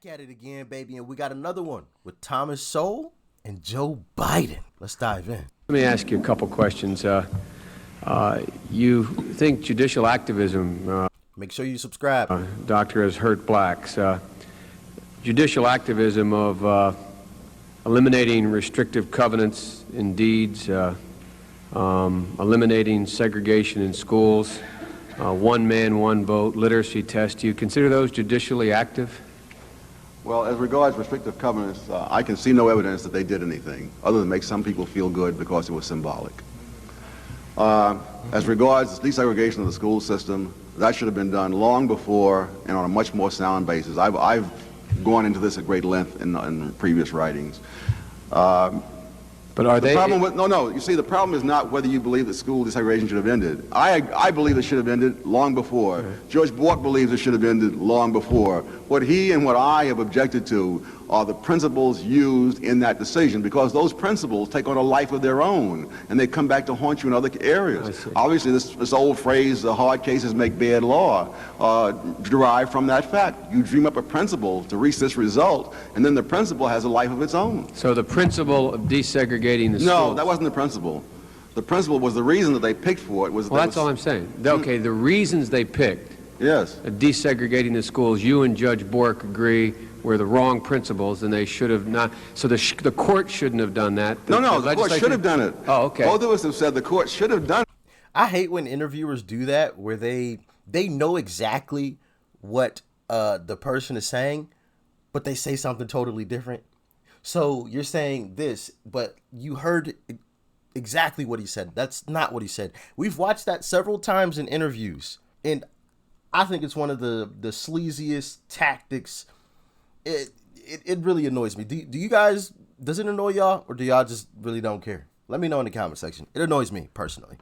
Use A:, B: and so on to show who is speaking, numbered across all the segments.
A: Back at it again, baby, and we got another one with Thomas Sowell and Joe Biden. Let's dive in.
B: Let me ask you a couple questions. You think judicial activism,
A: Make sure you subscribe.
B: doctor, has hurt blacks. Judicial activism of eliminating restrictive covenants in deeds, eliminating segregation in schools, one man, one vote, literacy test. Do you consider those judicially active?
C: Well, as regards restrictive covenants, I can see no evidence that they did anything other than make some people feel good because it was symbolic. As regards desegregation of the school system, that should have been done long before and on a much more sound basis. I've gone into this at great length in previous writings.
B: But are
C: The
B: they...
C: problem with, no, you see, the problem is not whether you believe that school desegregation should have ended. I believe it should have ended long before.
B: Okay.
C: George Bork believes it should have ended long before. What he and what I have objected to are the principles used in that decision, because those principles take on a life of their own, and they come back to haunt you in other areas. Obviously, this old phrase, the hard cases make bad law, derived from that fact. You dream up a principle to reach this result, and then the principle has a life of its own.
B: So the principle of desegregating the schools...
C: No, that wasn't the principle. The principle was the reason that they picked for it.
B: Well, that's all I'm saying. Okay, the reasons they picked,
C: Yes.
B: desegregating the schools, you and Judge Bork agree were the wrong principles, and they should have not... So the court shouldn't have done that.
C: No, the court should have done it.
B: Oh, okay.
C: Both of us have said the court should have done it.
A: I hate when interviewers do that, where they know exactly what the person is saying, but they say something totally different. So you're saying this, but you heard exactly what he said. That's not what he said. We've watched that several times in interviews, and I think it's one of the sleaziest tactics. It really annoys me. Do you guys, does it annoy y'all, or do y'all just really don't care? Let me know in the comment section. It annoys me personally.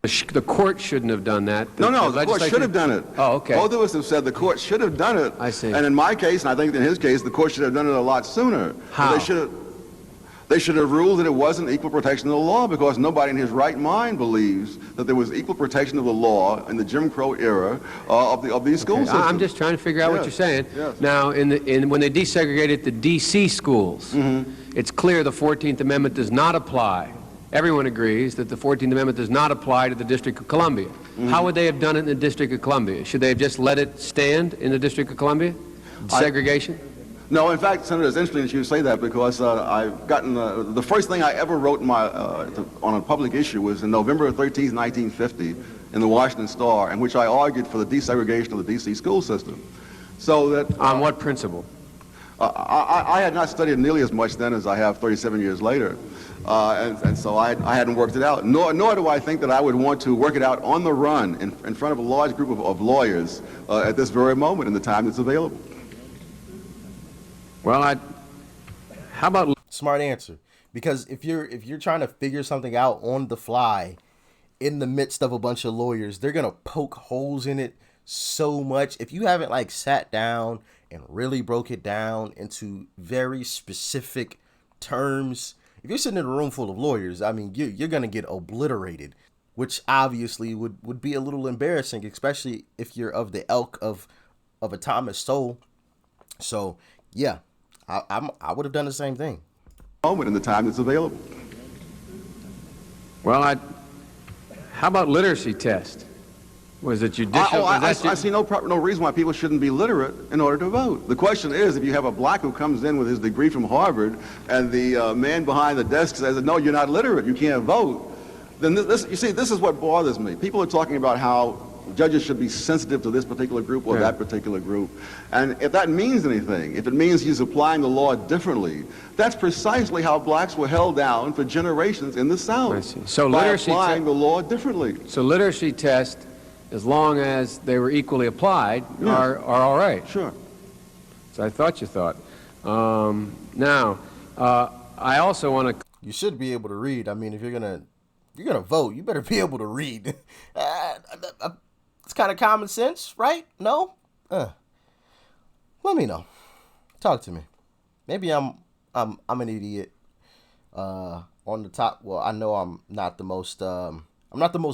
B: The court shouldn't have done that.
C: No, the court should have done it.
B: Oh, okay.
C: Both of us have said the court should have done it.
B: I see.
C: And in my case, and I think in his case, the court should have done it a lot sooner.
B: How?
C: They should have ruled that it wasn't equal protection of the law, because nobody in his right mind believes that there was equal protection of the law in the Jim Crow era of these school systems.
B: I'm just trying to figure out what you're saying.
C: Yes.
B: Now, when they desegregated the D.C. schools, it's clear the 14th Amendment does not apply. Everyone agrees that the 14th Amendment does not apply to the District of Columbia. How would they have done it in the District of Columbia? Should they have just let it stand in the District of Columbia? Segregation?
C: No, in fact, Senator, it's interesting that you say that, because I've gotten the first thing I ever wrote in on a public issue was in November 13th, 1950, in the Washington Star, in which I argued for the desegregation of the D.C. school system. So that
B: On what principle?
C: I had not studied nearly as much then as I have 37 years later, and so I hadn't worked it out. Nor do I think that I would want to work it out on the run in front of a large group of lawyers at this very moment in the time that's available.
B: Well, how about...
A: Smart answer. Because if you're trying to figure something out on the fly in the midst of a bunch of lawyers, they're going to poke holes in it so much. If you haven't sat down and really broke it down into very specific terms, if you're sitting in a room full of lawyers, I mean, you're going to get obliterated, which obviously would be a little embarrassing, especially if you're of the ilk of a Thomas Sowell. So, yeah. I would have done the same thing.
C: Moment in the time that's available.
B: Well, how about literacy test? Was it judicial?
C: I see no reason why people shouldn't be literate in order to vote. The question is, if you have a black who comes in with his degree from Harvard, and the man behind the desk says, no, you're not literate, you can't vote, then this is what bothers me. People are talking about how judges should be sensitive to this particular group or that particular group. And if that means anything, if it means he's applying the law differently, that's precisely how blacks were held down for generations in the South.
B: I see. So
C: by
B: literacy
C: applying the law differently.
B: So literacy test, as long as they were equally applied, are all right.
C: Sure.
B: So I thought you thought. Now, I also want to...
A: You should be able to read. I mean, if you're gonna vote, you better be able to read. It's kind of common sense, right? No? Let me know. Talk to me. Maybe I'm an idiot. On the top, well, I know I'm not the most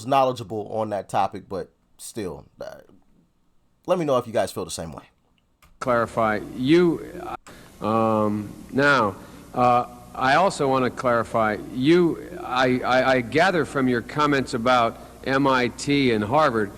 A: knowledgeable on that topic, but still, let me know if you guys feel the same way.
B: Clarify, Now, I also want to clarify, I gather from your comments about MIT and Harvard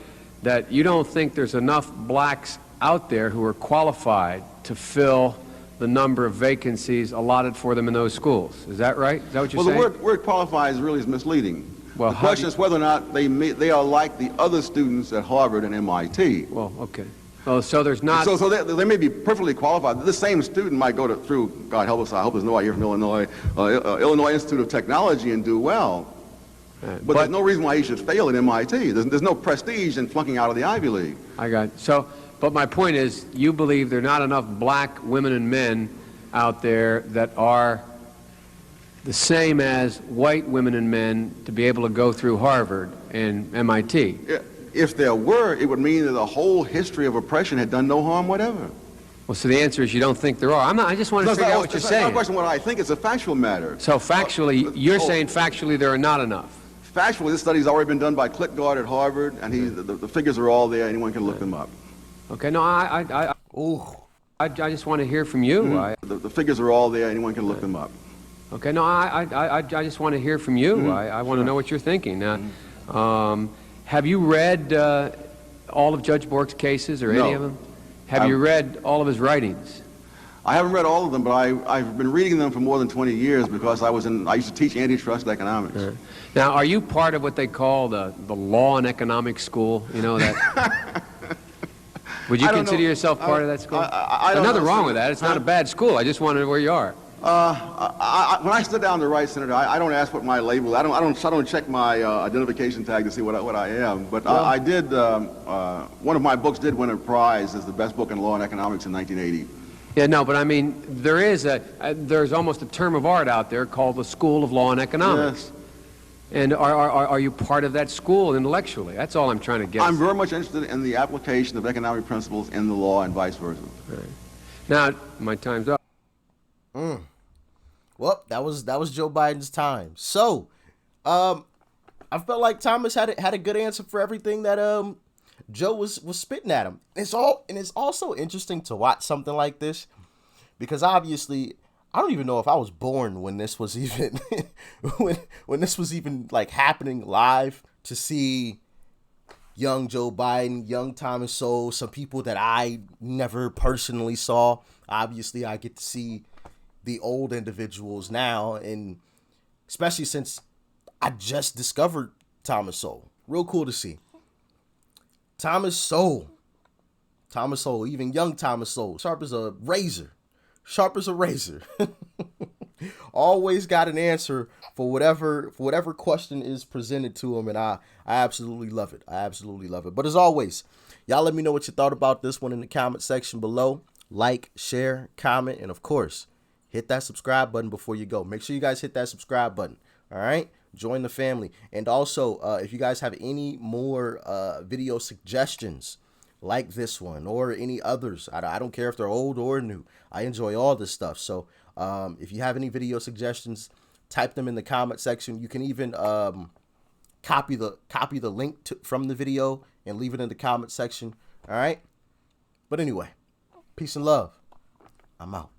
B: that you don't think there's enough blacks out there who are qualified to fill the number of vacancies allotted for them in those schools. Is that right? Is that what you're saying?
C: Well, the word qualified really is misleading.
B: Well,
C: the question is whether or not they are like the other students at Harvard and MIT.
B: Well, okay. Oh, so there's not...
C: So they may be perfectly qualified. The same student might go through, God help us, I hope there's nobody here from Illinois, Illinois Institute of Technology and do well. But there's no reason why he should fail at MIT. There's no prestige in flunking out of the Ivy League.
B: I got it. So, but my point is, you believe there are not enough black women and men out there that are the same as white women and men to be able to go through Harvard and MIT.
C: If there were, it would mean that the whole history of oppression had done no harm whatever.
B: Well, so the answer is you don't think there are. I just want to figure out what you're saying.
C: It's not a question of what I think. It's a factual matter.
B: So factually, you're saying factually there are not enough.
C: Factually, this study's already been done by Clickguard at Harvard, and the figures are all there. Anyone can look them up.
B: Okay, no, I just want to hear from you.
C: Mm-hmm. The figures are all there. Anyone can look them up.
B: Okay, no, I just want to hear from you. Mm-hmm. I want to know what you're thinking. Now, have you read all of Judge Bork's cases or any of them? Have you read all of his writings?
C: I haven't read all of them, but I've been reading them for more than 20 years because I used to teach antitrust economics.
B: Now, are you part of what they call the law and economics school? You know that? Would you consider yourself part of that school? There's nothing wrong with that. It's not a bad school. I just wondered where you are.
C: When I sit down to write, Senator, I don't ask what my label. I don't check my identification tag to see what I am. But I did. One of my books did win a prize as the best book in law and economics in 1980.
B: Yeah, no, but I mean, there's almost a term of art out there called the School of Law and Economics. Yes. And are you part of that school intellectually? That's all I'm trying to get.
C: I'm very much interested in the application of economic principles in the law and vice versa.
B: Right. Now, my time's up.
A: Well, that was Joe Biden's time. So, I felt like Thomas had a good answer for everything that Joe was spitting at him. It's also interesting to watch something like this because obviously I don't even know if I was born when this was even when this was even like happening live, to see young Joe Biden, young Thomas Sowell, some people that I never personally saw. Obviously, I get to see the old individuals now, and especially since I just discovered Thomas Sowell. Real cool to see. Thomas Sowell, even young Thomas Sowell, sharp as a razor. Always got an answer for whatever question is presented to him, and I absolutely love it. But as always, y'all let me know what you thought about this one in the comment section below. Like, share, comment, and of course, hit that subscribe button before you go. Make sure you guys hit that subscribe button. All right? Join the family. And also, if you guys have any more video suggestions like this one or any others, I don't care if they're old or new. I enjoy all this stuff. So if you have any video suggestions, type them in the comment section. You can even copy the link from the video and leave it in the comment section. All right? But anyway, peace and love. I'm out.